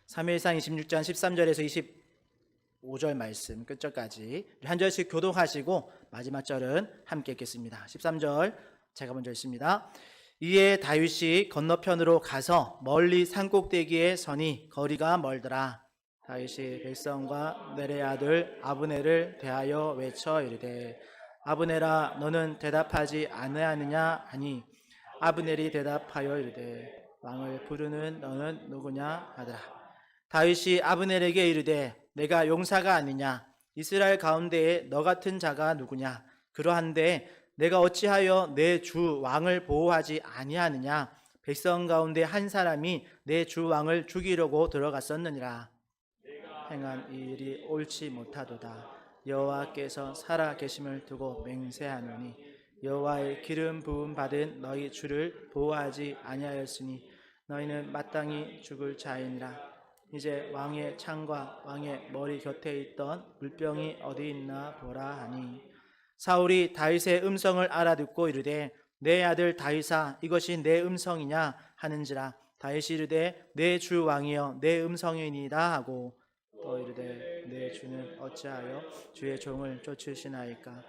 3일상 26장 13절에서 25절 말씀 끝절까지 한 절씩 교독하시고 마지막 절은 함께 읽겠습니다. 13절 제가 먼저 읽습니다. 이에 다윗이 건너편으로 가서 멀리 산꼭대기에 서니 거리가 멀더라. 다윗이 백성과 넬의 아들 아브넬을 대하여 외쳐 이르되 아브넬아 너는 대답하지 아니하느냐 하니 아브넬이 대답하여 이르되 왕을 부르는 너는 누구냐 하더라. 다윗이 아브넬에게 이르되 내가 용사가 아니냐 이스라엘 가운데에 너 같은 자가 누구냐 그러한데 내가 어찌하여 내 주 왕을 보호하지 아니하느냐 백성 가운데 한 사람이 내 주 왕을 죽이려고 들어갔었느니라. 행한 이 일이 옳지 못하도다. 여호와께서 살아 계심을 두고 맹세하노니 여호와의 기름 부음 받은 너희 주를 보호하지 아니하였으니 너희는 마땅히 죽을 자이니라. 이제 왕의 창과 왕의 머리 곁에 있던 물병이 어디 있나 보라 하니 사울이 다윗의 음성을 알아듣고 이르되 내 아들 다윗아 이것이 내 음성이냐 하는지라. 다윗이 이르되 내 주 왕이여 내 음성이니이다 하고 또 이르되 내 주는 어찌하여 주의 종을 쫓으시나이까.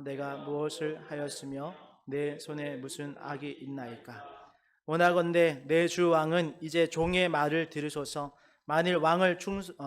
내가 무엇을 하였으며 내 손에 무슨 악이 있나이까. 원하건대 내 주 왕은 이제 종의 말을 들으소서. 만일 왕을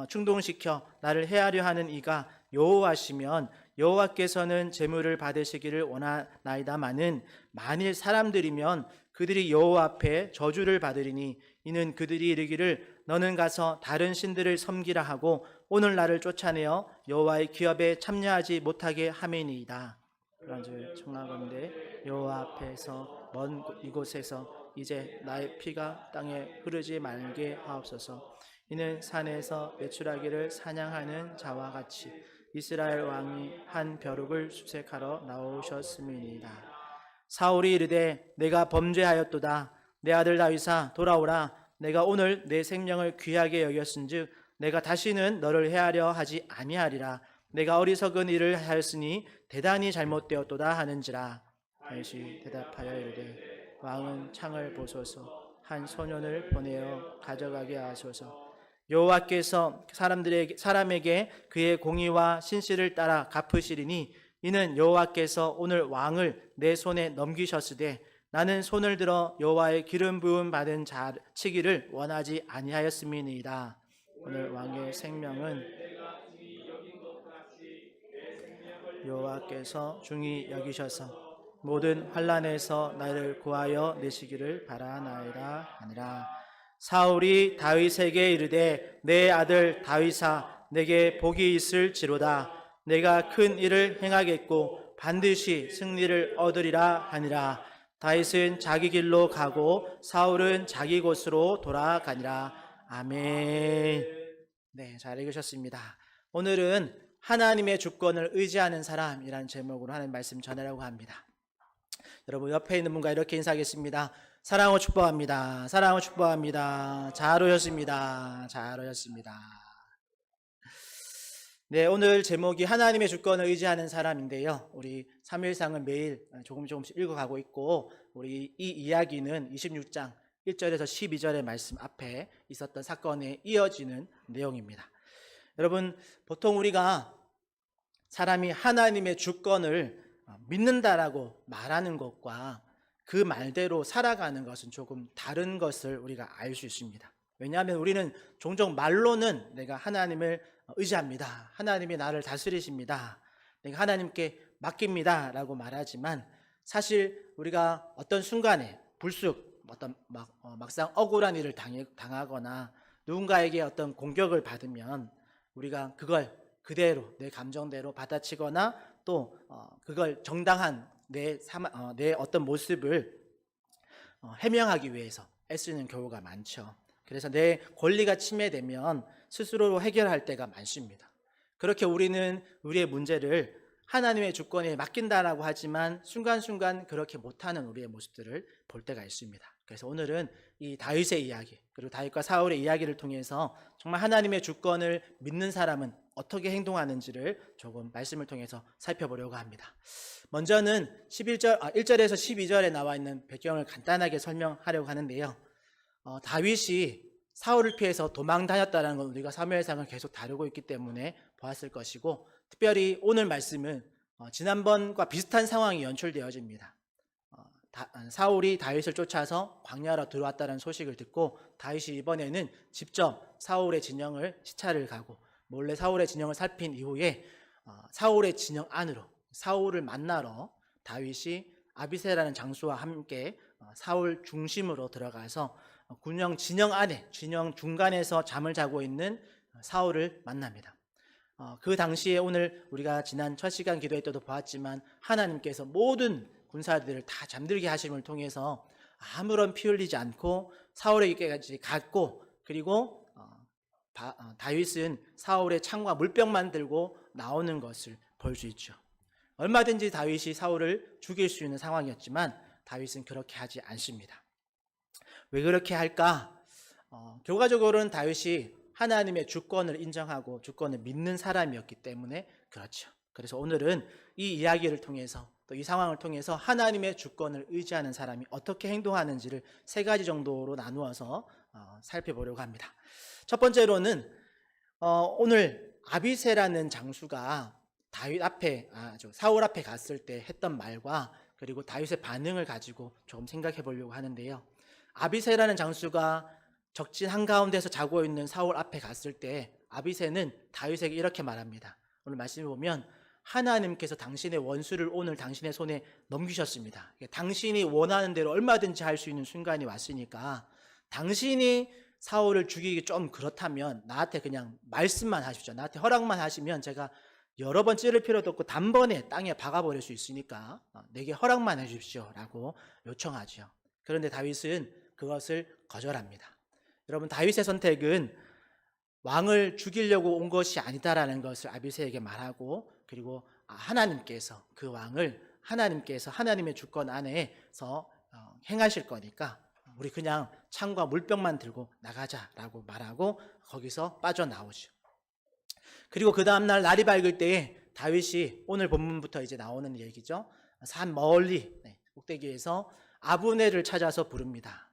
충동시켜 나를 해하려 하는 이가 여호와시면 여호와께서는 제물을 받으시기를 원하나이다마는 만일 사람들이면 그들이 여호와 앞에 저주를 받으리니 이는 그들이 이르기를 너는 가서 다른 신들을 섬기라 하고 오늘 나를 쫓아내어 여호와의 기업에 참여하지 못하게 함이니이다. 그런즉 청하건대 여호와 앞에서 먼 이곳에서 이제 나의 피가 땅에 흐르지 말게 하옵소서. 이는 산에서 메추라기를 사냥하는 자와 같이 이스라엘 왕이 한 벼룩을 수색하러 나오셨음이니이다. 사울이 이르되 내가 범죄하였도다. 내 아들 다윗아 돌아오라. 내가 오늘 내 생명을 귀하게 여겼은즉 내가 다시는 너를 해하려 하지 아니하리라. 내가 어리석은 일을 하였으니 대단히 잘못되었도다 하는지라. 다윗이 대답하여 이르되 왕은 창을 보소서. 한 소년을 보내어 가져가게 하소서. 여호와께서 사람에게 그의 공의와 신실을 따라 갚으시리니 이는 여호와께서 오늘 왕을 내 손에 넘기셨으되 나는 손을 들어 여호와의 기름 부음 받은 자 치기를 원하지 아니하였음이니이다. 오늘 왕의 생명은 여호와께서 중히 여기셔서 모든 환난에서 나를 구하여 내시기를 바라나이다 하니라. 사울이 다윗에게 이르되 내 아들 다윗아 내게 복이 있을지로다. 내가 큰 일을 행하겠고 반드시 승리를 얻으리라 하니라. 다윗은 자기 길로 가고 사울은 자기 곳으로 돌아가니라. 아멘. 네, 잘 읽으셨습니다. 오늘은 하나님의 주권을 의지하는 사람이라는 제목으로 하는 말씀 전하려고 합니다. 여러분 옆에 있는 분과 이렇게 인사하겠습니다. 사랑하고 축복합니다. 사랑하고 축복합니다. 잘 오셨습니다. 잘 오셨습니다. 네, 오늘 제목이 하나님의 주권을 의지하는 사람인데요. 우리 3일상을 매일 조금씩 읽어가고 있고 우리 이 이야기는 26장 1절에서 12절의 말씀 앞에 있었던 사건에 이어지는 내용입니다. 여러분 보통 우리가 사람이 하나님의 주권을 믿는다라고 말하는 것과 그 말대로 살아가는 것은 조금 다른 것을 우리가 알 수 있습니다. 왜냐하면 우리는 종종 말로는 내가 하나님을 의지합니다. 하나님이 나를 다스리십니다. 내가 하나님께 맡깁니다. 라고 말하지만 사실 우리가 어떤 순간에 불쑥 막상 억울한 일을 당하거나 누군가에게 어떤 공격을 받으면 우리가 그걸 그대로 내 감정대로 받아치거나 또 그걸 정당한 내 어떤 모습을 해명하기 위해서 애쓰는 경우가 많죠. 그래서 내 권리가 침해되면 스스로 해결할 때가 많습니다. 그렇게 우리는 우리의 문제를 하나님의 주권에 맡긴다라고 하지만 순간순간 그렇게 못하는 우리의 모습들을 볼 때가 있습니다. 그래서 오늘은 이 다윗의 이야기 그리고 다윗과 사울의 이야기를 통해서 정말 하나님의 주권을 믿는 사람은 어떻게 행동하는지를 조금 말씀을 통해서 살펴보려고 합니다. 먼저는 1절에서 12절에 나와 있는 배경을 간단하게 설명하려고 하는데요. 다윗이 사울을 피해서 도망 다녔다는 건 우리가 사무엘상을 계속 다루고 있기 때문에 보았을 것이고, 특별히 오늘 말씀은 지난번과 비슷한 상황이 연출되어집니다. 사울이 다윗을 쫓아서 광야로 들어왔다는 소식을 듣고 다윗이 이번에는 직접 사울의 진영을 시찰을 가고 몰래 사울의 진영을 살핀 이후에 사울의 진영 안으로 사울을 만나러 다윗이 아비새라는 장수와 함께 사울 중심으로 들어가서 군영 진영 안에 진영 중간에서 잠을 자고 있는 사울을 만납니다. 그 당시에 오늘 우리가 지난 첫 시간 기도회 때도 보았지만 하나님께서 모든 군사들을 다 잠들게 하심을 통해서 아무런 피 흘리지 않고 사울에게까지 갔고, 그리고 다윗은 사울의 창과 물병만 들고 나오는 것을 볼 수 있죠. 얼마든지 다윗이 사울을 죽일 수 있는 상황이었지만 다윗은 그렇게 하지 않습니다. 왜 그렇게 할까? 결과적으로는 다윗이 하나님의 주권을 인정하고 주권을 믿는 사람이었기 때문에 그렇죠. 그래서 오늘은 이 이야기를 통해서 또 이 상황을 통해서 하나님의 주권을 의지하는 사람이 어떻게 행동하는지를 세 가지 정도로 나누어서 살펴보려고 합니다. 첫 번째로는 오늘 아비새라는 장수가 다윗 앞에 사울 앞에 갔을 때 했던 말과 그리고 다윗의 반응을 가지고 조금 생각해 보려고 하는데요. 아비새라는 장수가 적진 한가운데서 자고 있는 사울 앞에 갔을 때 아비새는 다윗에게 이렇게 말합니다. 오늘 말씀을 보면 하나님께서 당신의 원수를 오늘 당신의 손에 넘기셨습니다. 당신이 원하는 대로 얼마든지 할 수 있는 순간이 왔으니까 당신이 사울을 죽이기 좀 그렇다면 나한테 그냥 말씀만 하십시오. 나한테 허락만 하시면 제가 여러 번 찌를 필요도 없고 단번에 땅에 박아버릴 수 있으니까 내게 허락만 해주십시오 라고 요청하죠. 그런데 다윗은 그것을 거절합니다. 여러분, 다윗의 선택은 왕을 죽이려고 온 것이 아니다라는 것을 아비새에게 말하고, 그리고 하나님께서 그 왕을 하나님의 주권 안에서 행하실 거니까 우리 그냥 창과 물병만 들고 나가자라고 말하고 거기서 빠져나오죠. 그리고 그 다음날 날이 밝을 때에 다윗이 오늘 본문부터 이제 나오는 얘기죠. 산 멀리 꼭대기에서 아브넬을 찾아서 부릅니다.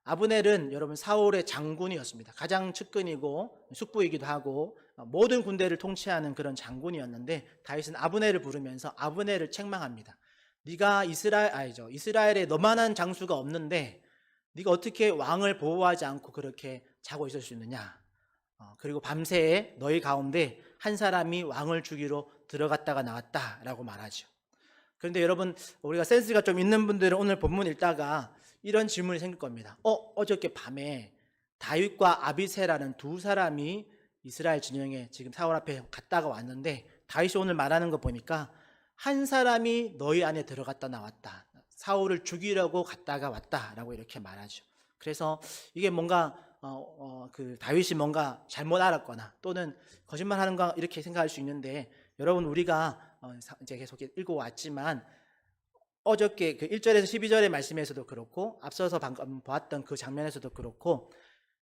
아브넬은 여러분 사울의 장군이었습니다. 가장 측근이고 숙부이기도 하고 모든 군대를 통치하는 그런 장군이었는데 다윗은 아브넬을 부르면서 아브넬을 책망합니다. 네가 이스라엘에 너만한 장수가 없는데 네가 어떻게 왕을 보호하지 않고 그렇게 자고 있을 수 있느냐. 그리고 밤새 너희 가운데 한 사람이 왕을 죽이러 들어갔다가 나왔다라고 말하죠. 그런데 여러분, 우리가 센스가 좀 있는 분들은 오늘 본문 읽다가 이런 질문이 생길 겁니다. 어저께 밤에 다윗과 아비새라는 두 사람이 이스라엘 진영에 지금 사울 앞에 갔다가 왔는데 다윗이 오늘 말하는 거 보니까 한 사람이 너희 안에 들어갔다 나왔다. 사울을 죽이려고 갔다가 왔다라고 이렇게 말하죠. 그래서 이게 뭔가 그 다윗이 뭔가 잘못 알았거나 또는 거짓말하는가 이렇게 생각할 수 있는데, 여러분, 우리가 이제 계속 읽어왔지만 어저께 그 1절에서 12절의 말씀에서도 그렇고 앞서서 방금 보았던 그 장면에서도 그렇고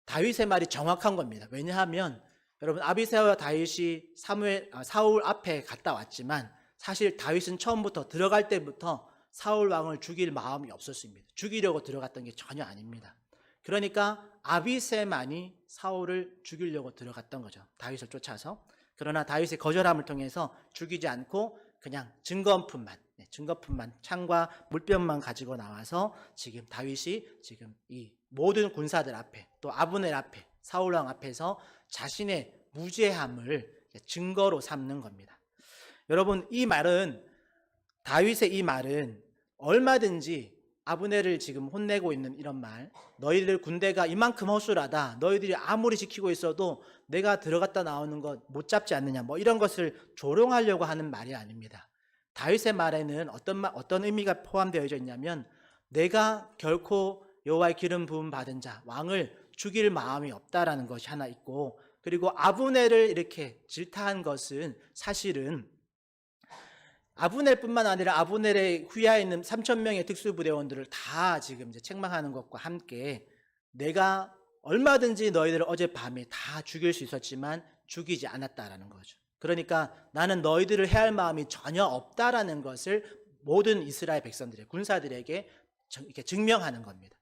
다윗의 말이 정확한 겁니다. 왜냐하면 여러분, 아비새와 다윗이 사울 앞에 갔다 왔지만 사실 다윗은 처음부터 들어갈 때부터 사울 왕을 죽일 마음이 없었습니다. 죽이려고 들어갔던 게 전혀 아닙니다. 그러니까 아비새만이 사울을 죽이려고 들어갔던 거죠. 다윗을 쫓아서. 그러나 다윗의 거절함을 통해서 죽이지 않고 그냥 증거품만 창과 물병만 가지고 나와서 지금 다윗이 지금 이 모든 군사들 앞에 또 아브넬 앞에 사울 왕 앞에서 자신의 무죄함을 증거로 삼는 겁니다. 여러분, 다윗의 이 말은 얼마든지 아브넬을 지금 혼내고 있는 이런 말, 너희들 군대가 이만큼 허술하다, 너희들이 아무리 지키고 있어도 내가 들어갔다 나오는 것 못 잡지 않느냐, 뭐 이런 것을 조롱하려고 하는 말이 아닙니다. 다윗의 말에는 어떤 의미가 포함되어 있냐면 내가 결코 여호와의 기름 부음 받은 자 왕을 죽일 마음이 없다라는 것이 하나 있고, 그리고 아브넬을 이렇게 질타한 것은 사실은 아브넬뿐만 아니라 아브넬의 후야에 있는 3,000명의 특수부대원들을 다 지금 이제 책망하는 것과 함께 내가 얼마든지 너희들을 어젯밤에 다 죽일 수 있었지만 죽이지 않았다라는 거죠. 그러니까 나는 너희들을 해할 마음이 전혀 없다라는 것을 모든 이스라엘 백성들의 군사들에게 이렇게 증명하는 겁니다.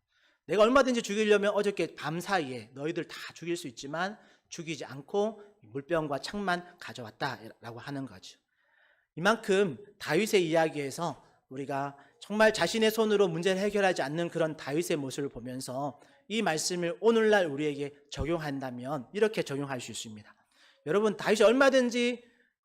내가 얼마든지 죽이려면 어저께 밤 사이에 너희들 다 죽일 수 있지만 죽이지 않고 물병과 창만 가져왔다라고 하는 거죠. 이만큼 다윗의 이야기에서 우리가 정말 자신의 손으로 문제를 해결하지 않는 그런 다윗의 모습을 보면서 이 말씀을 오늘날 우리에게 적용한다면 이렇게 적용할 수 있습니다. 여러분, 다윗이 얼마든지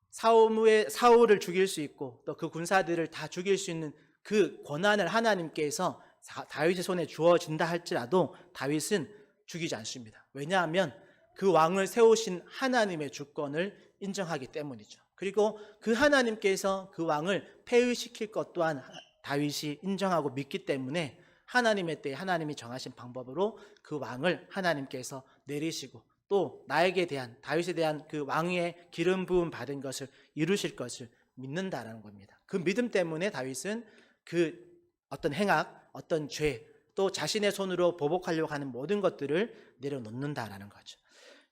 사울을 죽일 수 있고 또 그 군사들을 다 죽일 수 있는 그 권한을 하나님께서 다윗의 손에 주어진다 할지라도 다윗은 죽이지 않습니다. 왜냐하면 그 왕을 세우신 하나님의 주권을 인정하기 때문이죠. 그리고 그 하나님께서 그 왕을 폐위시킬 것 또한 다윗이 인정하고 믿기 때문에 하나님의 때에 하나님이 정하신 방법으로 그 왕을 하나님께서 내리시고 또 나에게 대한, 다윗에 대한 그 왕의 기름 부음 받은 것을 이루실 것을 믿는다라는 겁니다. 그 믿음 때문에 다윗은 그 어떤 행악, 어떤 죄, 또 자신의 손으로 보복하려고 하는 모든 것들을 내려놓는다라는 거죠.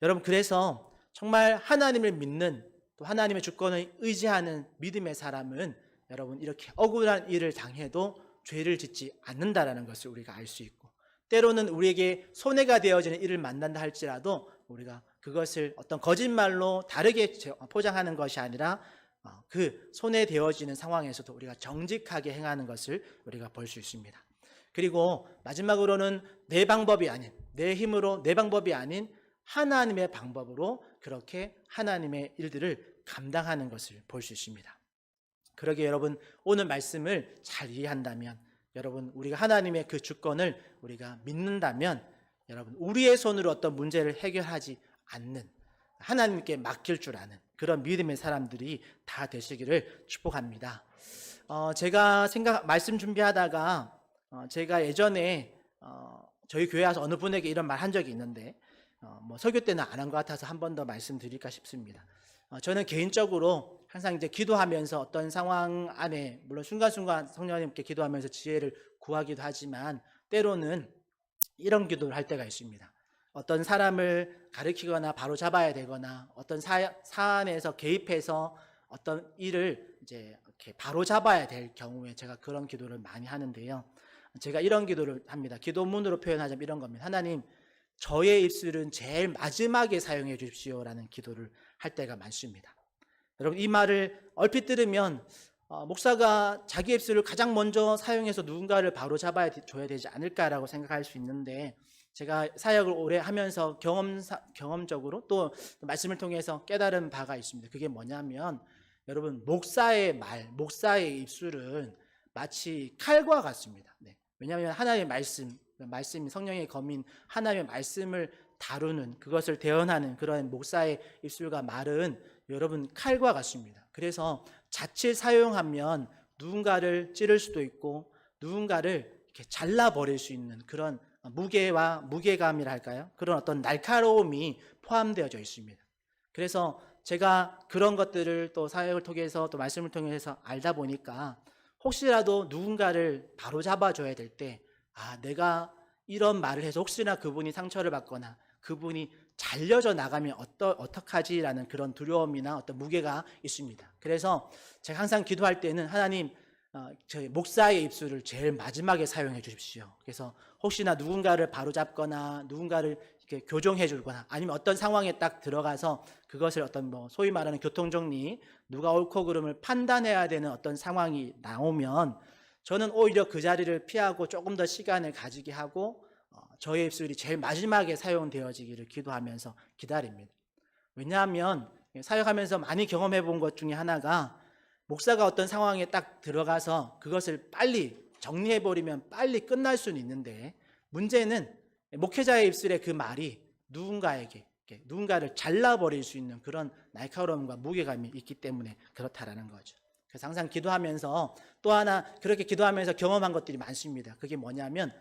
여러분, 그래서 정말 하나님을 믿는, 또 하나님의 주권을 의지하는 믿음의 사람은 여러분 이렇게 억울한 일을 당해도 죄를 짓지 않는다라는 것을 우리가 알 수 있고, 때로는 우리에게 손해가 되어지는 일을 만난다 할지라도 우리가 그것을 어떤 거짓말로 다르게 포장하는 것이 아니라 그 손해되어지는 상황에서도 우리가 정직하게 행하는 것을 우리가 볼 수 있습니다. 그리고 마지막으로는 내 방법이 아닌, 내 힘으로 내 방법이 아닌 하나님의 방법으로 그렇게 하나님의 일들을 감당하는 것을 볼 수 있습니다. 그러기에 여러분, 오늘 말씀을 잘 이해한다면, 여러분 우리가 하나님의 그 주권을 우리가 믿는다면, 여러분 우리의 손으로 어떤 문제를 해결하지 않는, 하나님께 맡길 줄 아는 그런 믿음의 사람들이 다 되시기를 축복합니다. 제가 말씀 준비하다가 제가 예전에 저희 교회 와서 어느 분에게 이런 말 한 적이 있는데 설교 때는 안 한 것 같아서 한 번 더 말씀드릴까 싶습니다. 저는 개인적으로 항상 이제 기도하면서 어떤 상황 안에, 물론 순간순간 성령님께 기도하면서 지혜를 구하기도 하지만 때로는 이런 기도를 할 때가 있습니다. 어떤 사람을 가르치거나 바로 잡아야 되거나 어떤 사안에서 개입해서 어떤 일을 이제 이렇게 바로 잡아야 될 경우에 제가 그런 기도를 많이 하는데요. 제가 이런 기도를 합니다. 기도문으로 표현하자면 이런 겁니다. 하나님, 저의 입술은 제일 마지막에 사용해 주십시오라는 기도를 할 때가 많습니다. 여러분, 이 말을 얼핏 들으면 목사가 자기 입술을 가장 먼저 사용해서 누군가를 바로 잡아야 줘야 되지 않을까라고 생각할 수 있는데, 제가 사역을 오래 하면서 경험적으로 또 말씀을 통해서 깨달은 바가 있습니다. 그게 뭐냐면, 여러분 목사의 목사의 입술은 마치 칼과 같습니다. 네. 왜냐하면 하나님의 말씀이 성령의 검인 하나님의 말씀을 다루는, 그것을 대언하는 그런 목사의 입술과 말은 여러분 칼과 같습니다. 그래서 자칫 사용하면 누군가를 찌를 수도 있고 누군가를 이렇게 잘라버릴 수 있는 그런 무게감이라 할까요? 그런 어떤 날카로움이 포함되어져 있습니다. 그래서 제가 그런 것들을 또 사역을 통해서 또 말씀을 통해서 알다 보니까 혹시라도 누군가를 바로 잡아줘야 될 때, 내가 이런 말을 해서 혹시나 그분이 상처를 받거나 그분이 잘려져 나가면 어떡하지라는 그런 두려움이나 어떤 무게가 있습니다. 그래서 제가 항상 기도할 때는 하나님, 저희 목사의 입술을 제일 마지막에 사용해 주십시오. 그래서 혹시나 누군가를 바로잡거나 누군가를 이렇게 교정해 주거나 아니면 어떤 상황에 딱 들어가서 그것을 어떤 소위 말하는 교통정리, 누가 옳고 그름을 판단해야 되는 어떤 상황이 나오면 저는 오히려 그 자리를 피하고 조금 더 시간을 가지게 하고 저의 입술이 제일 마지막에 사용되어지기를 기도하면서 기다립니다. 왜냐하면 사역하면서 많이 경험해 본 것 중에 하나가, 목사가 어떤 상황에 딱 들어가서 그것을 빨리 정리해버리면 빨리 끝날 수는 있는데, 문제는 목회자의 입술에 그 말이 누군가를 잘라버릴 수 있는 그런 날카로움과 무게감이 있기 때문에 그렇다라는 거죠. 그래서 항상 기도하면서 또 하나 그렇게 기도하면서 경험한 것들이 많습니다. 그게 뭐냐면,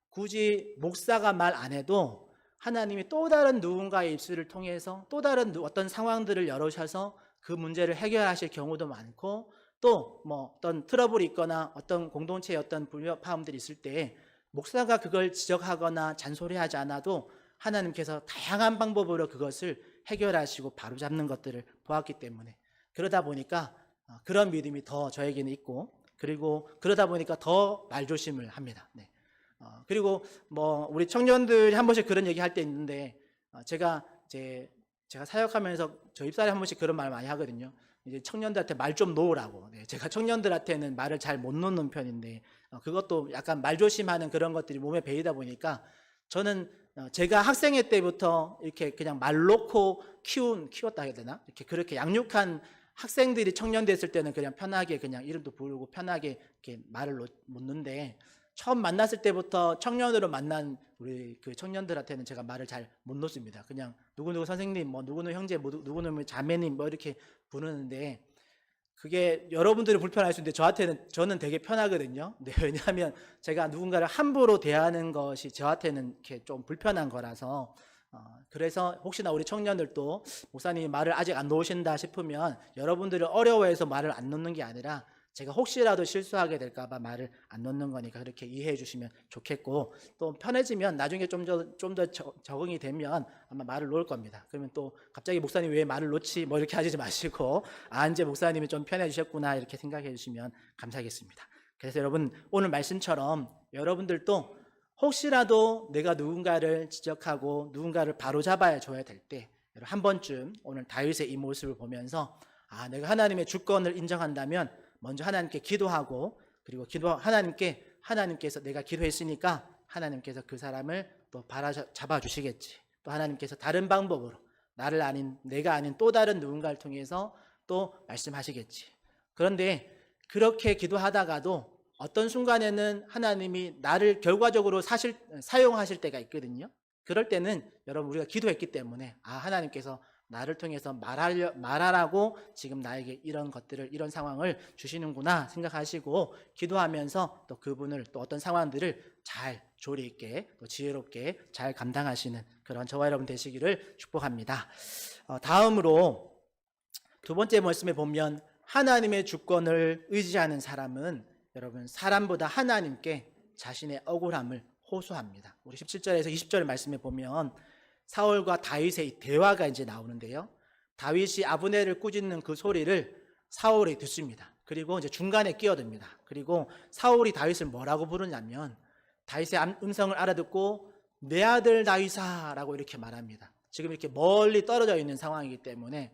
굳이 목사가 말 안 해도 하나님이 또 다른 누군가의 입술을 통해서 또 다른 어떤 상황들을 열어셔서 그 문제를 해결하실 경우도 많고, 또 어떤 트러블이 있거나 어떤 공동체에 어떤 불협화음들이 있을 때 목사가 그걸 지적하거나 잔소리하지 않아도 하나님께서 다양한 방법으로 그것을 해결하시고 바로잡는 것들을 보았기 때문에, 그러다 보니까 그런 믿음이 더 저에게는 있고, 그리고 그러다 보니까 더 말조심을 합니다. 네. 그리고 뭐 우리 청년들이 한 번씩 그런 얘기 할 때 있는데, 제가 사역하면서 저 입사를 한 번씩 그런 말 많이 하거든요. 이제 청년들한테 말 좀 놓으라고. 네, 제가 청년들한테는 말을 잘 못 놓는 편인데, 그것도 약간 말조심하는 그런 것들이 몸에 배이다 보니까, 저는 제가 학생회 때부터 이렇게 그냥 말 놓고 키웠다 해야 되나? 이렇게 그렇게 양육한 학생들이 청년 됐을 때는 그냥 편하게 그냥 이름도 부르고 편하게 이렇게 말을 놓는데, 처음 만났을 때부터 청년으로 만난 우리 그 청년들한테는 제가 말을 잘 못 놓습니다. 그냥 누구누구 선생님, 뭐 누구누구 형제, 뭐 누구누구 자매님 뭐 이렇게 부르는데, 그게 여러분들이 불편할 수 있는데 저는 되게 편하거든요. 네, 왜냐하면 제가 누군가를 함부로 대하는 것이 저한테는 이렇게 좀 불편한 거라서, 그래서 혹시나 우리 청년들도 목사님이 말을 아직 안 놓으신다 싶으면, 여러분들이 어려워해서 말을 안 놓는 게 아니라 제가 혹시라도 실수하게 될까봐 말을 안 놓는 거니까 그렇게 이해해 주시면 좋겠고, 또 편해지면 나중에 좀 더 적응이 되면 아마 말을 놓을 겁니다. 그러면 또 갑자기 목사님 왜 말을 놓지 뭐 이렇게 하지 마시고, 이제 목사님이 좀 편해지셨구나 이렇게 생각해 주시면 감사하겠습니다. 그래서 여러분, 오늘 말씀처럼 여러분들도 혹시라도 내가 누군가를 지적하고 누군가를 바로잡아야 줘야 될 때, 한 번쯤 오늘 다윗의 이 모습을 보면서 내가 하나님의 주권을 인정한다면 먼저 하나님께 기도하고, 그리고 하나님께서 내가 기도했으니까 하나님께서 그 사람을 또 바로잡아 주시겠지, 또 하나님께서 다른 방법으로 내가 아닌 또 다른 누군가를 통해서 또 말씀하시겠지. 그런데 그렇게 기도하다가도 어떤 순간에는 하나님이 나를 결과적으로 사용하실 때가 있거든요. 그럴 때는 여러분, 우리가 기도했기 때문에 하나님께서 나를 통해서 말하라고 지금 나에게 이런 상황을 주시는구나 생각하시고, 기도하면서 또 그분을, 또 어떤 상황들을 잘 조리 있게 또 지혜롭게 잘 감당하시는 그런 저와 여러분 되시기를 축복합니다. 다음으로 두 번째 말씀에 보면, 하나님의 주권을 의지하는 사람은 여러분 사람보다 하나님께 자신의 억울함을 호소합니다. 우리 17절에서 20절 말씀에 보면 사울과 다윗의 이 대화가 이제 나오는데요. 다윗이 아브넬을 꾸짖는 그 소리를 사울이 듣습니다. 그리고 이제 중간에 끼어듭니다. 그리고 사울이 다윗을 뭐라고 부르냐면, 다윗의 음성을 알아듣고 내 아들 다윗아라고 이렇게 말합니다. 지금 이렇게 멀리 떨어져 있는 상황이기 때문에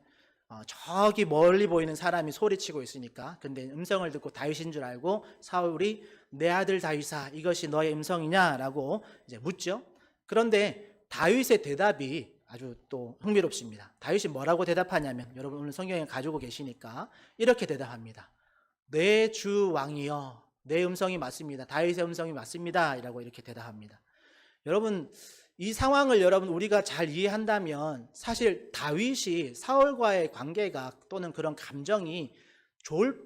저기 멀리 보이는 사람이 소리치고 있으니까, 근데 음성을 듣고 다윗인 줄 알고 사울이 내 아들 다윗아, 이것이 너의 음성이냐라고 이제 묻죠. 그런데 다윗의 대답이 아주 또 흥미롭습니다. 다윗이 뭐라고 대답하냐면, 여러분 오늘 성경에 가지고 계시니까 이렇게 대답합니다. 내 주 왕이여, 내 음성이 맞습니다. 다윗의 음성이 맞습니다. 이라고 이렇게 대답합니다. 여러분, 이 상황을 우리가 잘 이해한다면 사실 다윗이 사울과의 관계가 또는 그런 감정이 좋을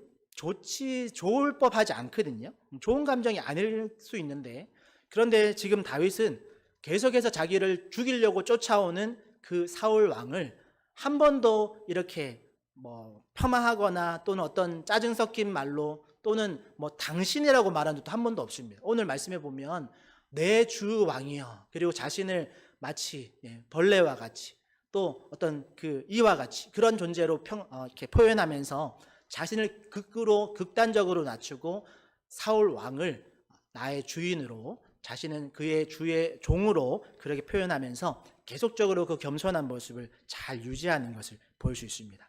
법하지 않거든요. 좋은 감정이 아닐 수 있는데, 그런데 지금 다윗은 계속해서 자기를 죽이려고 쫓아오는 그 사울 왕을 한 번도 이렇게 뭐 폄하하거나 또는 어떤 짜증 섞인 말로 또는 뭐 당신이라고 말한 적도 한 번도 없습니다. 오늘 말씀해 보면 내 주 왕이여, 그리고 자신을 마치 벌레와 같이, 또 어떤 그 이와 같이 그런 존재로 이렇게 표현하면서 자신을 극단적으로 낮추고 사울 왕을 나의 주인으로, 자신은 그의 주의 종으로 그렇게 표현하면서 계속적으로 그 겸손한 모습을 잘 유지하는 것을 볼 수 있습니다.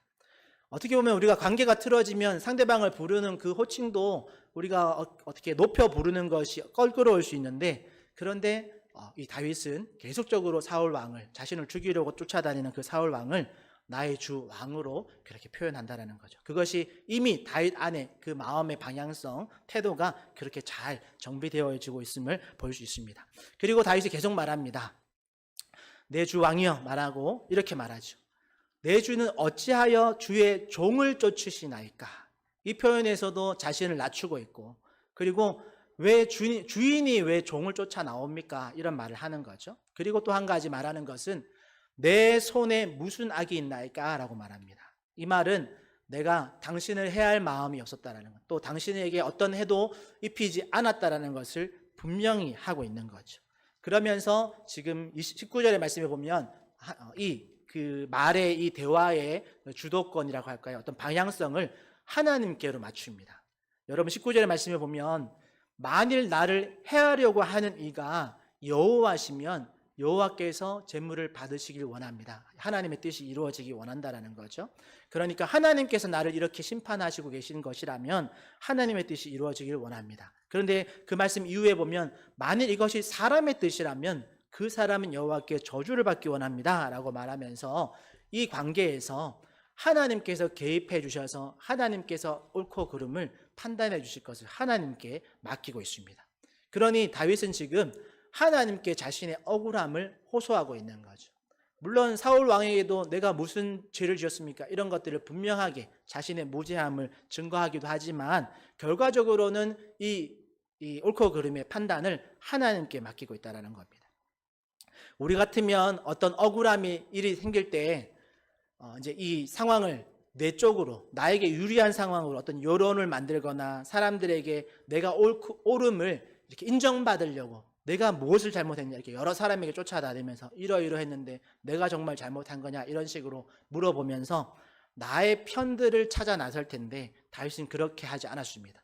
어떻게 보면 우리가 관계가 틀어지면 상대방을 부르는 그 호칭도 우리가 어떻게 높여 부르는 것이 껄끄러울 수 있는데, 그런데 이 다윗은 계속적으로 사울 왕을, 자신을 죽이려고 쫓아다니는 그 사울 왕을 나의 주 왕으로 그렇게 표현한다라는 거죠. 그것이 이미 다윗 안에 그 마음의 방향성, 태도가 그렇게 잘 정비되어지고 있음을 볼 수 있습니다. 그리고 다윗이 계속 말합니다. 내 주 왕이여 말하고 이렇게 말하죠. 내 주는 어찌하여 주의 종을 쫓으시나이까. 이 표현에서도 자신을 낮추고 있고, 그리고 왜 주인이 왜 종을 쫓아 나옵니까? 이런 말을 하는 거죠. 그리고 또 한 가지 말하는 것은 내 손에 무슨 악이 있나이까? 라고 말합니다. 이 말은 내가 당신을 해할 마음이 없었다라는 것, 또 당신에게 어떤 해도 입히지 않았다라는 것을 분명히 하고 있는 거죠. 그러면서 지금 19절의 말씀에 보면 그 말의 이 대화의 주도권이라고 할까요? 어떤 방향성을 하나님께로 맞춥니다. 여러분 19절의 말씀에 보면 만일 나를 해하려고 하는 이가 여호와시면 여호와께서 재물을 받으시길 원합니다. 하나님의 뜻이 이루어지기 원한다라는 거죠. 그러니까 하나님께서 나를 이렇게 심판하시고 계시는 것이라면 하나님의 뜻이 이루어지길 원합니다. 그런데 그 말씀 이후에 보면 만일 이것이 사람의 뜻이라면 그 사람은 여호와께 저주를 받기 원합니다 라고 말하면서 이 관계에서 하나님께서 개입해 주셔서 하나님께서 옳고 그름을 판단해 주실 것을 하나님께 맡기고 있습니다. 그러니 다윗은 지금 하나님께 자신의 억울함을 호소하고 있는 거죠. 물론 사울 왕에게도 내가 무슨 죄를 지었습니까? 이런 것들을 분명하게 자신의 무죄함을 증거하기도 하지만 결과적으로는 이 옳고 그름의 판단을 하나님께 맡기고 있다는 겁니다. 우리 같으면 어떤 억울함이 일이 생길 때 이제 이 상황을 내 쪽으로 나에게 유리한 상황으로 어떤 여론을 만들거나 사람들에게 내가 옳음을 이렇게 인정받으려고 내가 무엇을 잘못했냐 이렇게 여러 사람에게 쫓아다니면서 이러이러했는데 내가 정말 잘못한 거냐 이런 식으로 물어보면서 나의 편들을 찾아 나설 텐데 다윗은 그렇게 하지 않았습니다.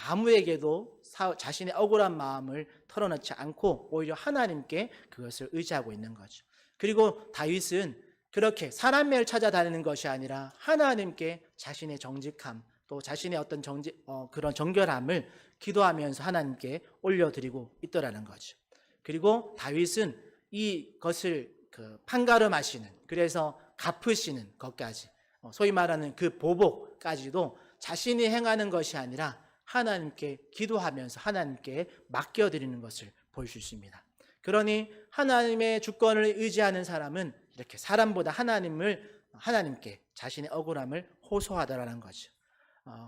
아무에게도 자신의 억울한 마음을 털어놓지 않고 오히려 하나님께 그것을 의지하고 있는 거죠. 그리고 다윗은 그렇게 사람을 찾아다니는 것이 아니라 하나님께 자신의 정직함 또 자신의 어떤 그런 정결함을 기도하면서 하나님께 올려드리고 있더라는 거죠. 그리고 다윗은 이것을 판가름하시는 그래서 갚으시는 것까지 소위 말하는 그 보복까지도 자신이 행하는 것이 아니라 하나님께 기도하면서 하나님께 맡겨드리는 것을 볼 수 있습니다. 그러니 하나님의 주권을 의지하는 사람은 이렇게 사람보다 하나님께 자신의 억울함을 호소하더라는 거죠.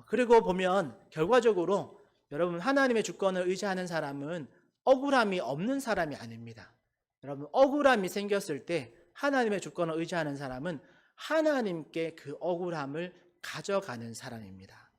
그리고 보면 결과적으로 여러분 하나님의 주권을 의지하는 사람은 억울함이 없는 사람이 아닙니다. 여러분 억울함이 생겼을 때 하나님의 주권을 의지하는 사람은 하나님께 그 억울함을 가져가는 사람입니다.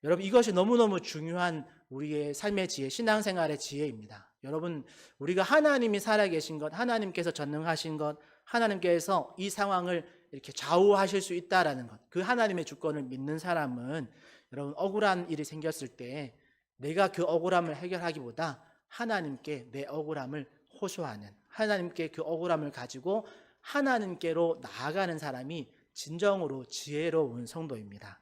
여러분 이것이 너무너무 중요한 우리의 삶의 지혜, 신앙생활의 지혜입니다. 여러분 우리가 하나님이 살아계신 것, 하나님께서 전능하신 것, 하나님께서 이 상황을 이렇게 좌우하실 수 있다라는 것, 그 하나님의 주권을 믿는 사람은 여러분 억울한 일이 생겼을 때 내가 그 억울함을 해결하기보다 하나님께 내 억울함을 호소하는, 하나님께 그 억울함을 가지고 하나님께로 나아가는 사람이 진정으로 지혜로운 성도입니다.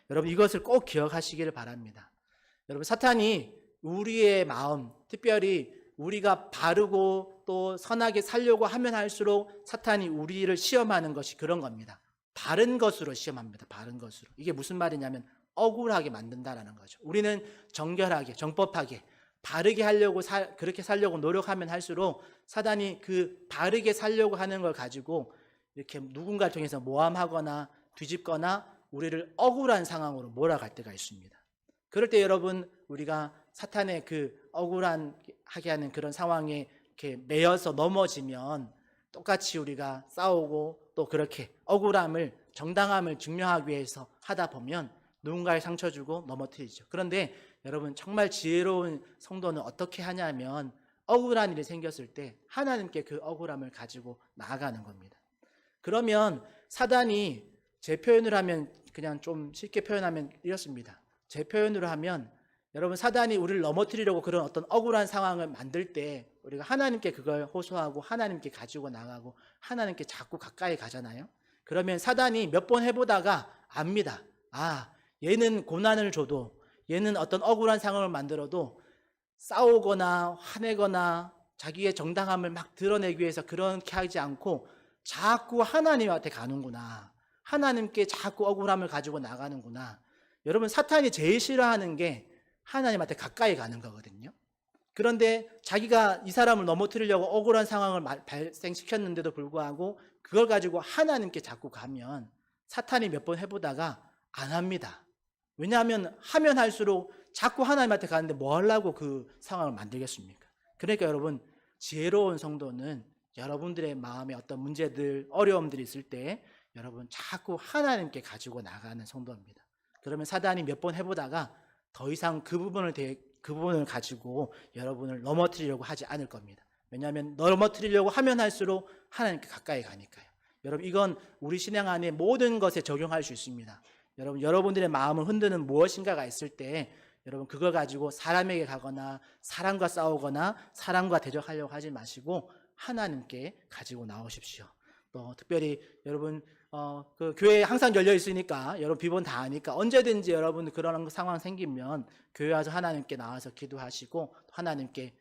여러분 이것을 꼭 기억하시기를 바랍니다. 여러분 사탄이 우리의 마음, 특별히 우리가 바르고 또 선하게 살려고 하면 할수록 사탄이 우리를 시험하는 것이 그런 겁니다. 바른 것으로 시험합니다. 바른 것으로. 이게 무슨 말이냐면 억울하게 만든다라는 거죠. 우리는 정결하게, 정법하게, 바르게 하려고 그렇게 살려고 노력하면 할수록 사탄이 그 바르게 살려고 하는 걸 가지고 이렇게 누군가를 통해서 모함하거나 뒤집거나 우리를 억울한 상황으로 몰아갈 때가 있습니다. 그럴 때 여러분 우리가 사탄의 그 억울하게 하는 그런 상황에 이렇게 매여서 넘어지면 똑같이 우리가 싸우고 또 그렇게 억울함을 정당함을 증명하기 위해서 하다 보면 누군가에 상처 주고 넘어뜨리죠. 그런데 여러분 정말 지혜로운 성도는 어떻게 하냐면 억울한 일이 생겼을 때 하나님께 그 억울함을 가지고 나아가는 겁니다. 그러면 사단이 제 표현을 하면 그냥 좀 쉽게 표현하면 이렇습니다. 제 표현으로 하면 여러분 사단이 우리를 넘어뜨리려고 그런 어떤 억울한 상황을 만들 때 우리가 하나님께 그걸 호소하고 하나님께 가지고 나가고 하나님께 자꾸 가까이 가잖아요. 그러면 사단이 몇 번 해보다가 압니다. 아, 얘는 고난을 줘도 얘는 어떤 억울한 상황을 만들어도 싸우거나 화내거나 자기의 정당함을 막 드러내기 위해서 그렇게 하지 않고 자꾸 하나님한테 가는구나. 하나님께 자꾸 억울함을 가지고 나가는구나. 여러분 사탄이 제일 싫어하는 게 하나님한테 가까이 가는 거거든요. 그런데 자기가 이 사람을 넘어뜨리려고 억울한 상황을 발생시켰는데도 불구하고 그걸 가지고 하나님께 자꾸 가면 사탄이 몇 번 해보다가 안 합니다. 왜냐하면 하면 할수록 자꾸 하나님한테 가는데 뭐 하려고 그 상황을 만들겠습니까? 그러니까 여러분 지혜로운 성도는 여러분들의 마음에 어떤 문제들, 어려움들이 있을 때 여러분 자꾸 하나님께 가지고 나가는 성도입니다. 그러면 사단이 몇 번 해보다가 더 이상 그 부분을 가지고 여러분을 넘어뜨리려고 하지 않을 겁니다. 왜냐하면 넘어뜨리려고 하면 할수록 하나님께 가까이 가니까요. 여러분 이건 우리 신앙 안에 모든 것에 적용할 수 있습니다. 여러분들의 마음을 흔드는 무엇인가가 있을 때 여러분 그걸 가지고 사람에게 가거나 사람과 싸우거나 사람과 대적하려고 하지 마시고 하나님께 가지고 나오십시오. 또 특별히 여러분 그 교회 항상 열려 있으니까 여러분 비번 다 아니까 언제든지 여러분 그런 상황 생기면 교회 와서 하나님께 나와서 기도하시고 하나님께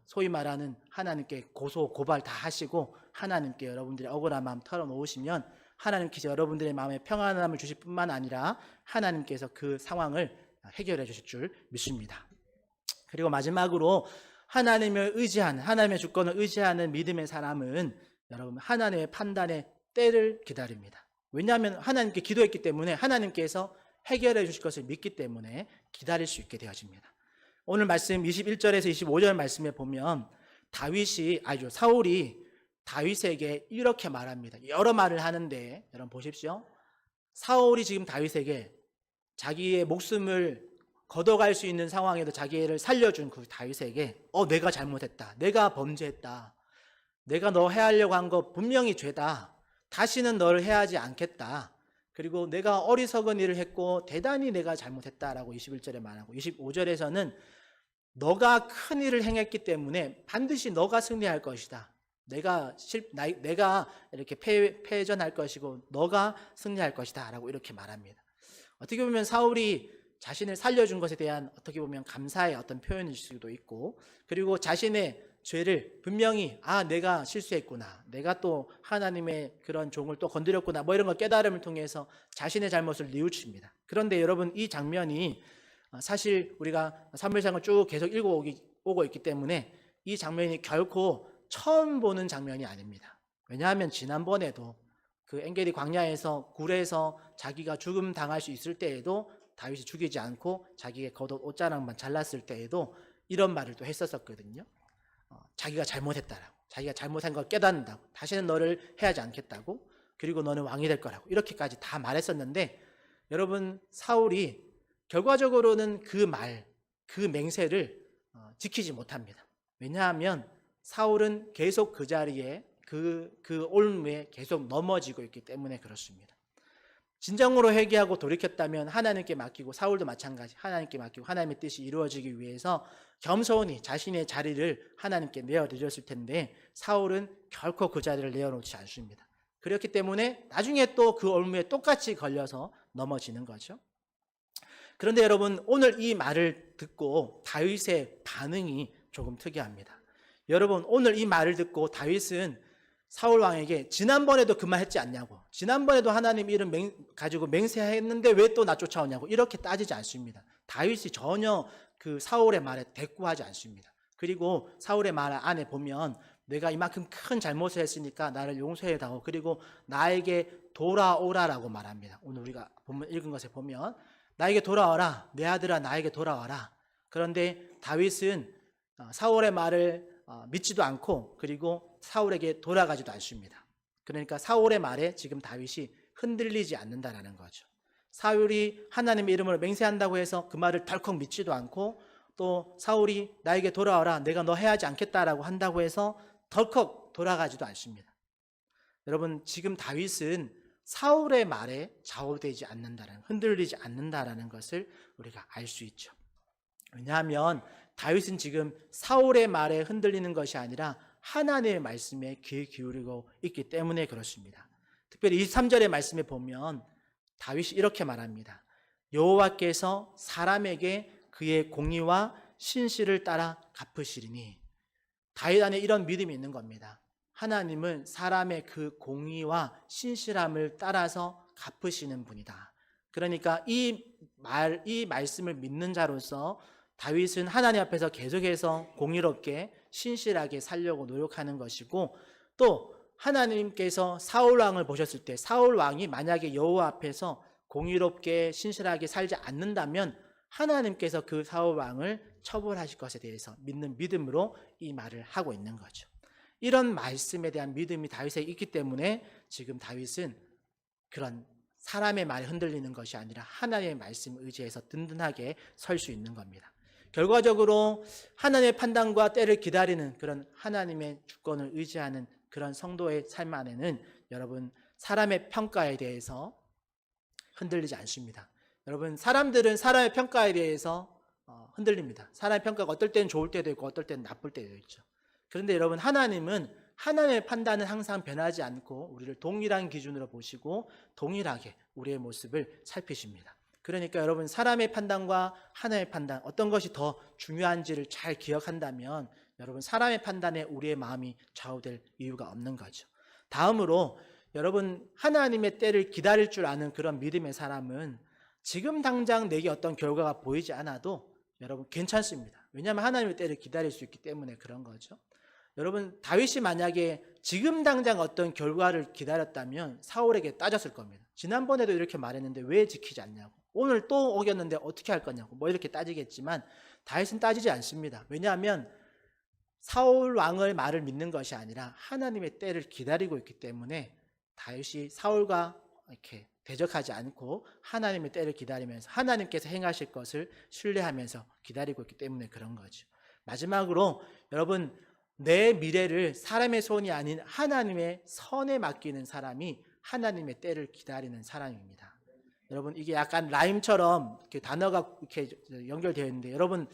소위 말하는 하나님께 고소 고발 다 하시고 하나님께 여러분들의 억울한 마음 털어놓으시면 하나님께서 여러분들의 마음에 평안함을 주실 뿐만 아니라 하나님께서 그 상황을 해결해 주실 줄 믿습니다. 그리고 마지막으로 하나님을 의지하는, 하나님의 주권을 의지하는 믿음의 사람은 여러분 하나님의 판단의 때를 기다립니다. 왜냐하면 하나님께 기도했기 때문에 하나님께서 해결해 주실 것을 믿기 때문에 기다릴 수 있게 되어집니다. 오늘 말씀 21절에서 25절 말씀에 보면 사울이 다윗에게 이렇게 말합니다. 여러 말을 하는데 여러분 보십시오. 사울이 지금 다윗에게 자기의 목숨을 걷어갈 수 있는 상황에도 자기를 살려준 그 다윗에게 내가 잘못했다. 내가 범죄했다. 내가 너 해하려고 한 거 분명히 죄다. 다시는 너를 해하지 않겠다. 그리고 내가 어리석은 일을 했고 대단히 내가 잘못했다라고 21절에 말하고 25절에서는 너가 큰 일을 행했기 때문에 반드시 너가 승리할 것이다. 내가 이렇게 패전할 것이고 너가 승리할 것이다 라고 이렇게 말합니다. 어떻게 보면 사울이 자신을 살려준 것에 대한 어떻게 보면 감사의 어떤 표현일 수도 있고, 그리고 자신의 죄를 분명히 내가 실수했구나, 내가 또 하나님의 그런 종을 또 건드렸구나, 뭐 이런 걸 깨달음을 통해서 자신의 잘못을 뉘우칩니다. 그런데 여러분 이 장면이 사실 우리가 사무엘상을 쭉 계속 읽어오고 있기 때문에 이 장면이 결코 처음 보는 장면이 아닙니다. 왜냐하면 지난번에도 그 엔게디 광야에서 굴에서 자기가 죽음 당할 수 있을 때에도 다윗이 죽이지 않고 자기의 겉옷 옷자락만 잘랐을 때에도 이런 말을 또 했었거든요. 자기가 잘못했다라고, 자기가 잘못한 걸 깨닫는다고, 다시는 너를 해하지 않겠다고, 그리고 너는 왕이 될 거라고 이렇게까지 다 말했었는데, 여러분 사울이 결과적으로는 그 맹세를 지키지 못합니다. 왜냐하면 사울은 계속 그 자리에 그 올무에 계속 넘어지고 있기 때문에 그렇습니다. 진정으로 회개하고 돌이켰다면 하나님께 맡기고, 사울도 마찬가지 하나님께 맡기고 하나님의 뜻이 이루어지기 위해서 겸손히 자신의 자리를 하나님께 내어드렸을 텐데 사울은 결코 그 자리를 내어놓지 않습니다. 그렇기 때문에 나중에 또 그 올무에 똑같이 걸려서 넘어지는 거죠. 그런데 여러분 오늘 이 말을 듣고 다윗의 반응이 조금 특이합니다. 여러분 오늘 이 말을 듣고 다윗은 사울 왕에게 지난번에도 그 말 했지 않냐고, 지난번에도 하나님 이름 가지고 맹세했는데 왜 또 나 쫓아오냐고 이렇게 따지지 않습니다. 다윗이 전혀 그 사울의 말에 대꾸하지 않습니다. 그리고 사울의 말 안에 보면 내가 이만큼 큰 잘못을 했으니까 나를 용서해다오, 그리고 나에게 돌아오라라고 말합니다. 오늘 우리가 읽은 것에 보면 나에게 돌아와라, 내 아들아 나에게 돌아와라. 그런데 다윗은 사울의 말을 믿지도 않고 그리고 사울에게 돌아가지도 않습니다. 그러니까 사울의 말에 지금 다윗이 흔들리지 않는다라는 거죠. 사울이 하나님의 이름으로 맹세한다고 해서 그 말을 덜컥 믿지도 않고, 또 사울이 나에게 돌아와라, 내가 너 해하지 않겠다라고 한다고 해서 덜컥 돌아가지도 않습니다. 여러분 지금 다윗은 사울의 말에 좌우되지 않는다는, 흔들리지 않는다라는 것을 우리가 알 수 있죠. 왜냐하면 다윗은 지금 사울의 말에 흔들리는 것이 아니라 하나님의 말씀에 귀 기울이고 있기 때문에 그렇습니다. 특별히 23절의 말씀에 보면 다윗이 이렇게 말합니다. 여호와께서 사람에게 그의 공의와 신실을 따라 갚으시리니. 다윗 안에 이런 믿음이 있는 겁니다. 하나님은 사람의 그 공의와 신실함을 따라서 갚으시는 분이다. 그러니까 이 말씀을 믿는 자로서 다윗은 하나님 앞에서 계속해서 공의롭게 신실하게 살려고 노력하는 것이고, 또 하나님께서 사울 왕을 보셨을 때 사울 왕이 만약에 여호와 앞에서 공의롭게 신실하게 살지 않는다면 하나님께서 그 사울 왕을 처벌하실 것에 대해서 믿는 믿음으로 이 말을 하고 있는 거죠. 이런 말씀에 대한 믿음이 다윗에 있기 때문에 지금 다윗은 그런 사람의 말에 흔들리는 것이 아니라 하나님의 말씀을 의지해서 든든하게 설 수 있는 겁니다. 결과적으로 하나님의 판단과 때를 기다리는 그런 하나님의 주권을 의지하는 그런 성도의 삶 안에는 여러분 사람의 평가에 대해서 흔들리지 않습니다. 여러분 사람들은 사람의 평가에 대해서 흔들립니다. 사람의 평가가 어떨 때는 좋을 때도 있고 어떨 때는 나쁠 때도 있죠. 그런데 여러분, 하나님은 하나님의 판단은 항상 변하지 않고 우리를 동일한 기준으로 보시고 동일하게 우리의 모습을 살피십니다. 그러니까 여러분, 사람의 판단과 하나님의 판단, 어떤 것이 더 중요한지를 잘 기억한다면 여러분, 사람의 판단에 우리의 마음이 좌우될 이유가 없는 거죠. 다음으로 여러분, 하나님의 때를 기다릴 줄 아는 그런 믿음의 사람은 지금 당장 내게 어떤 결과가 보이지 않아도 여러분 괜찮습니다. 왜냐하면 하나님의 때를 기다릴 수 있기 때문에 그런 거죠. 여러분, 다윗이 만약에 지금 당장 어떤 결과를 기다렸다면 사울에게 따졌을 겁니다. 지난번에도 이렇게 말했는데 왜 지키지 않냐고, 오늘 또 어겼는데 어떻게 할 거냐고 뭐 이렇게 따지겠지만 다윗은 따지지 않습니다. 왜냐하면 사울 왕의 말을 믿는 것이 아니라 하나님의 때를 기다리고 있기 때문에 다윗이 사울과 이렇게 대적하지 않고 하나님의 때를 기다리면서 하나님께서 행하실 것을 신뢰하면서 기다리고 있기 때문에 그런 거죠. 마지막으로 여러분, 내 미래를 사람의 손이 아닌 하나님의 선에 맡기는 사람이 하나님의 때를 기다리는 사람입니다. 여러분, 이게 약간 라임처럼 이렇게 단어가 이렇게 연결되어 있는데 여러분,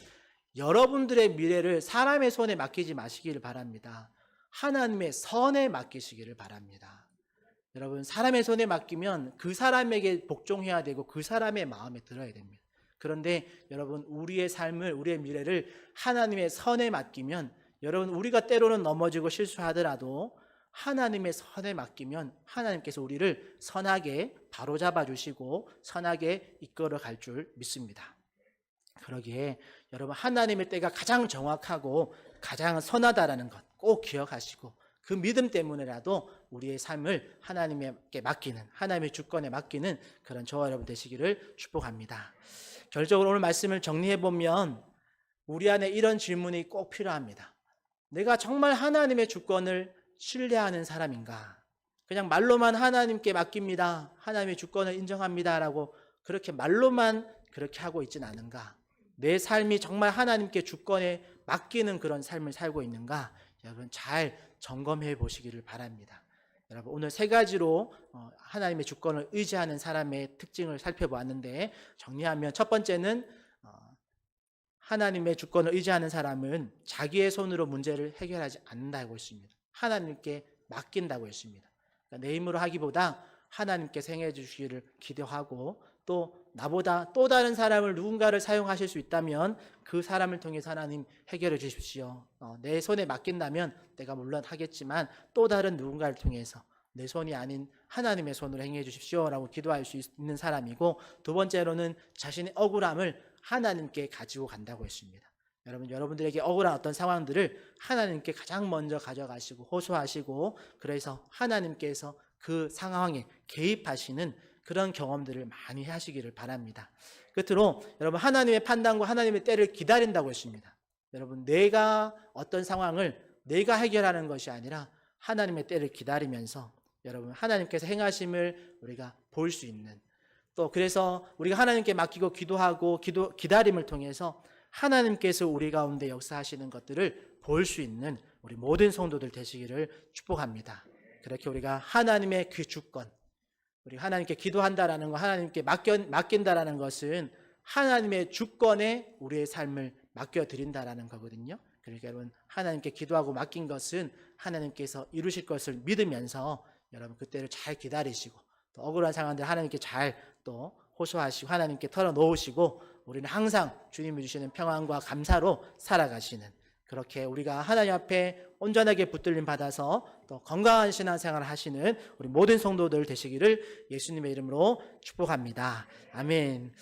여러분들의 미래를 사람의 손에 맡기지 마시기를 바랍니다. 하나님의 선에 맡기시기를 바랍니다. 여러분, 사람의 손에 맡기면 그 사람에게 복종해야 되고 그 사람의 마음에 들어야 됩니다. 그런데 여러분, 우리의 삶을, 우리의 미래를 하나님의 선에 맡기면 여러분, 우리가 때로는 넘어지고 실수하더라도 하나님의 선에 맡기면 하나님께서 우리를 선하게 바로잡아 주시고 선하게 이끌어 갈 줄 믿습니다. 그러기에 여러분, 하나님의 때가 가장 정확하고 가장 선하다라는 것 꼭 기억하시고 그 믿음 때문에라도 우리의 삶을 하나님께 맡기는, 하나님의 주권에 맡기는 그런 저와 여러분 되시기를 축복합니다. 결정적으로 오늘 말씀을 정리해보면 우리 안에 이런 질문이 꼭 필요합니다. 내가 정말 하나님의 주권을 신뢰하는 사람인가? 그냥 말로만 하나님께 맡깁니다, 하나님의 주권을 인정합니다 라고 그렇게 말로만 그렇게 하고 있진 않은가? 내 삶이 정말 하나님께 주권에 맡기는 그런 삶을 살고 있는가? 여러분, 잘 점검해 보시기를 바랍니다. 여러분, 오늘 세 가지로 하나님의 주권을 의지하는 사람의 특징을 살펴보았는데 정리하면 첫 번째는 하나님의 주권을 의지하는 사람은 자기의 손으로 문제를 해결하지 않는다고 했습니다. 하나님께 맡긴다고 했습니다. 그러니까 내 힘으로 하기보다 하나님께서 행해 주시기를 기대하고 또 나보다 또 다른 사람을 누군가를 사용하실 수 있다면 그 사람을 통해서 하나님 해결해 주십시오. 내 손에 맡긴다면 내가 물론 하겠지만 또 다른 누군가를 통해서 내 손이 아닌 하나님의 손으로 행해 주십시오 라고 기도할 수 있는 사람이고, 두 번째로는 자신의 억울함을 하나님께 가지고 간다고 했습니다. 여러분들에게 억울한 어떤 상황들을 하나님께 가장 먼저 가져가시고 호소하시고 그래서 하나님께서 그 상황에 개입하시는 그런 경험들을 많이 하시기를 바랍니다. 끝으로 여러분, 하나님의 판단과 하나님의 때를 기다린다고 했습니다. 여러분, 내가 어떤 상황을 내가 해결하는 것이 아니라 하나님의 때를 기다리면서 여러분, 하나님께서 행하심을 우리가 볼 수 있는, 또 그래서 우리가 하나님께 맡기고 기도하고 기다림을 통해서 하나님께서 우리 가운데 역사하시는 것들을 볼 수 있는 우리 모든 성도들 되시기를 축복합니다. 그렇게 우리가 하나님의 그 주권, 우리 하나님께 기도한다라는 거, 하나님께 맡긴다라는 것은 하나님의 주권에 우리의 삶을 맡겨드린다라는 거거든요. 그러니까 여러분, 하나님께 기도하고 맡긴 것은 하나님께서 이루실 것을 믿으면서 여러분 그때를 잘 기다리시고 또 억울한 상황들 하나님께 잘 또 호소하시고 하나님께 털어놓으시고 우리는 항상 주님이 주시는 평안과 감사로 살아가시는, 그렇게 우리가 하나님 앞에 온전하게 붙들림 받아서 또 건강한 신앙생활을 하시는 우리 모든 성도들 되시기를 예수님의 이름으로 축복합니다. 아멘.